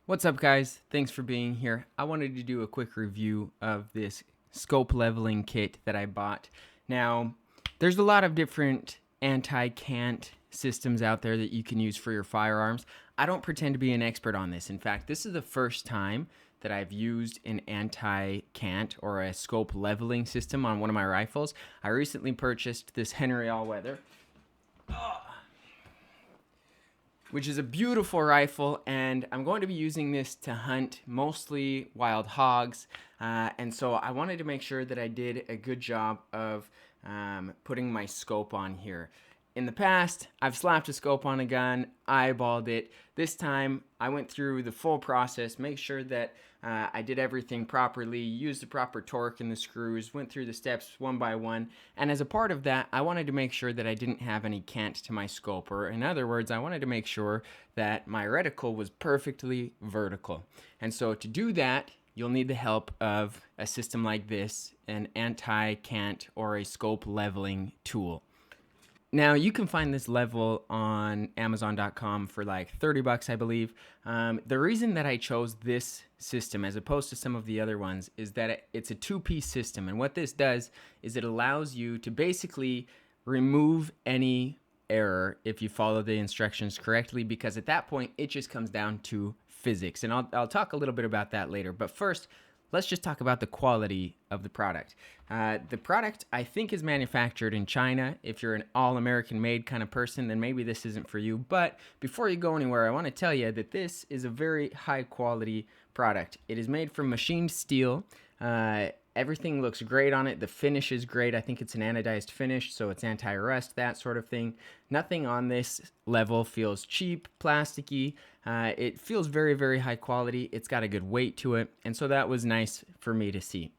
What's up, guys? Thanks for being here. I wanted to do a quick review of this scope leveling kit that I bought. Now, there's a lot of different anti-cant systems out there that you can use for your firearms. I don't pretend to be an expert on this. In fact, this is the first time that I've used an anti-cant or a scope leveling system on one of my rifles. I recently purchased this Henry All-Weather, which is a beautiful rifle, and I'm going to be using this to hunt mostly wild hogs, and so I wanted to make sure that I did a good job of putting my scope on here. In the past, I've slapped a scope on a gun, eyeballed it. This time, I went through the full process, make sure that I did everything properly, used the proper torque in the screws, went through the steps one by one, and as a part of that, I wanted to make sure that I didn't have any cant to my scope, or in other words, I wanted to make sure that my reticle was perfectly vertical. And so to do that, you'll need the help of a system like this, an anti-cant or a scope leveling tool. Now, you can find this level on Amazon.com for like 30 bucks, I believe. The reason that I chose this system as opposed to some of the other ones is that it's a two-piece system. And what this does is it allows you to basically remove any error if you follow the instructions correctly, because at that point, it just comes down to physics. And I'll talk a little bit about that later. But first, let's just talk about the quality of the product. The product, I think, is manufactured in China. If you're an all-American made kind of person, then maybe this isn't for you. But before you go anywhere, I want to tell you that this is a very high-quality product. It is made from machined steel. Everything looks great on it. The finish is great. I think it's an anodized finish, so it's anti-rust, that sort of thing. Nothing on this level feels cheap, plasticky. It feels very, very high quality. It's got a good weight to it, and so that was nice for me to see.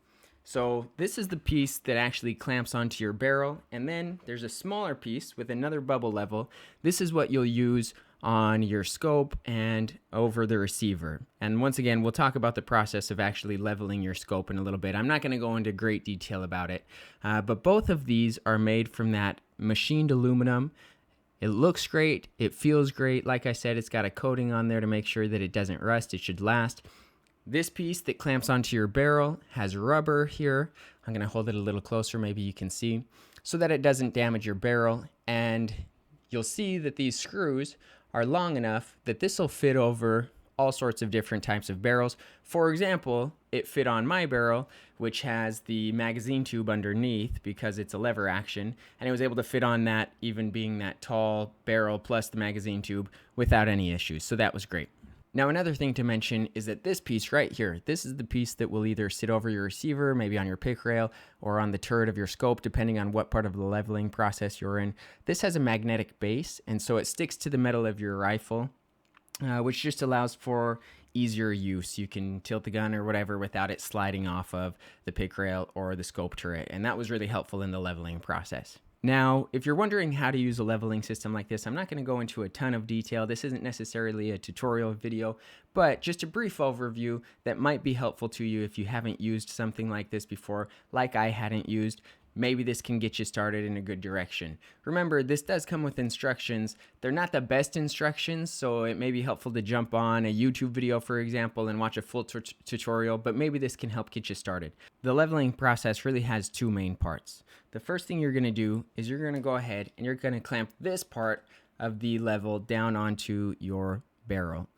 So this is the piece that actually clamps onto your barrel, and then there's a smaller piece with another bubble level. This is what you'll use on your scope and over the receiver. And once again, we'll talk about the process of actually leveling your scope in a little bit. I'm not going to go into great detail about it, but both of these are made from that machined aluminum. It looks great. It feels great. Like I said, it's got a coating on there to make sure that it doesn't rust. It should last. This piece that clamps onto your barrel has rubber here. I'm going to hold it a little closer, maybe you can see, so that it doesn't damage your barrel. And you'll see that these screws are long enough that this will fit over all sorts of different types of barrels. For example, it fit on my barrel, which has the magazine tube underneath because it's a lever action, and it was able to fit on that, even being that tall barrel plus the magazine tube, without any issues. So that was great. Now, another thing to mention is that this piece right here, this is the piece that will either sit over your receiver, maybe on your pick rail, or on the turret of your scope, depending on what part of the leveling process you're in. This has a magnetic base, and so it sticks to the metal of your rifle, which just allows for easier use. You can tilt the gun or whatever without it sliding off of the pick rail or the scope turret, and that was really helpful in the leveling process. Now, if you're wondering how to use a leveling system like this, I'm not going to go into a ton of detail. This isn't necessarily a tutorial video, but just a brief overview that might be helpful to you if you haven't used something like this before, like I hadn't used. Maybe this can get you started in a good direction. Remember, this does come with instructions. They're not the best instructions, so it may be helpful to jump on a YouTube video, for example, and watch a full tutorial, but maybe this can help get you started. The leveling process really has two main parts. The first thing you're going to do is you're going to go ahead and you're going to clamp this part of the level down onto your barrel.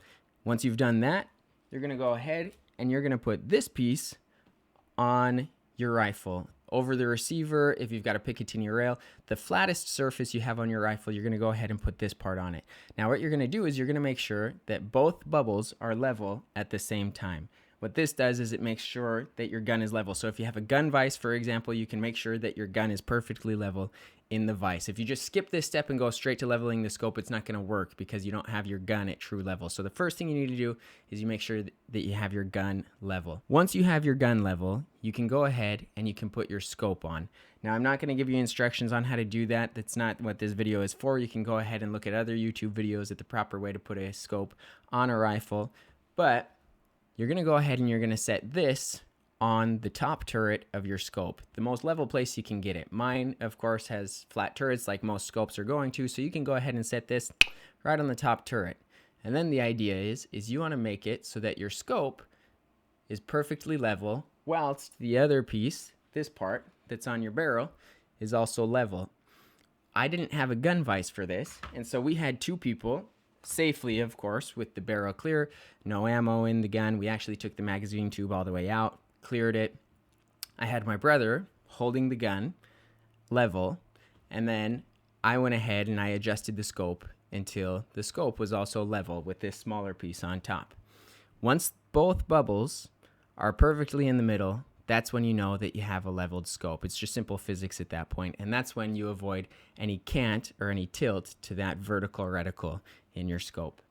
Once you've done that, you're going to go ahead and you're going to put this piece on your rifle. Over the receiver, if you've got a Picatinny rail, the flattest surface you have on your rifle, you're going to go ahead and put this part on it. Now, what you're going to do is you're going to make sure that both bubbles are level at the same time. What this does is it makes sure that your gun is level. So if you have a gun vise, for example, you can make sure that your gun is perfectly level in the vise. If you just skip this step and go straight to leveling the scope, it's not going to work because you don't have your gun at true level. So the first thing you need to do is you make sure that you have your gun level. Once you have your gun level, you can go ahead and you can put your scope on. Now, I'm not going to give you instructions on how to do that. That's not what this video is for. You can go ahead and look at other YouTube videos at the proper way to put a scope on a rifle. But you're going to go ahead and you're going to set this on the top turret of your scope, the most level place you can get it. Mine, of course, has flat turrets like most scopes are going to, so you can go ahead and set this right on the top turret. And then the idea is you want to make it so that your scope is perfectly level, whilst the other piece, this part that's on your barrel, is also level. I didn't have a gun vise for this, and so we had two people, safely of course, with the barrel clear, no ammo in the gun. We actually took the magazine tube all the way out, cleared it. I had my brother holding the gun level, and then I went ahead and I adjusted the scope until the scope was also level with this smaller piece on top. Once both bubbles are perfectly in the middle, that's when you know that you have a leveled scope. It's just simple physics at that point, and that's when you avoid any cant or any tilt to that vertical reticle in your scope.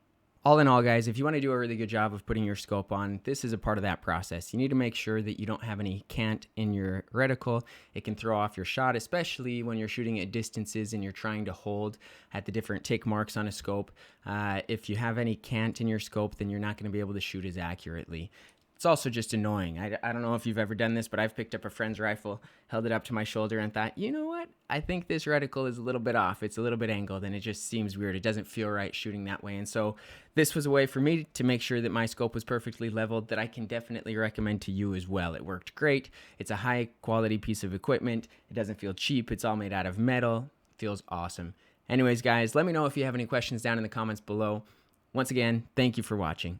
All in all, guys, if you want to do a really good job of putting your scope on, this is a part of that process. You need to make sure that you don't have any cant in your reticle. It can throw off your shot, especially when you're shooting at distances and you're trying to hold at the different tick marks on a scope. If you have any cant in your scope, then you're not going to be able to shoot as accurately. It's also just annoying. I don't know if you've ever done this, but I've picked up a friend's rifle, held it up to my shoulder, and thought, you know what? I think this reticle is a little bit off. It's a little bit angled, and it just seems weird. It doesn't feel right shooting that way. And so this was a way for me to make sure that my scope was perfectly leveled that I can definitely recommend to you as well. It worked great. It's a high-quality piece of equipment. It doesn't feel cheap. It's all made out of metal. It feels awesome. Anyways, guys, let me know if you have any questions down in the comments below. Once again, thank you for watching.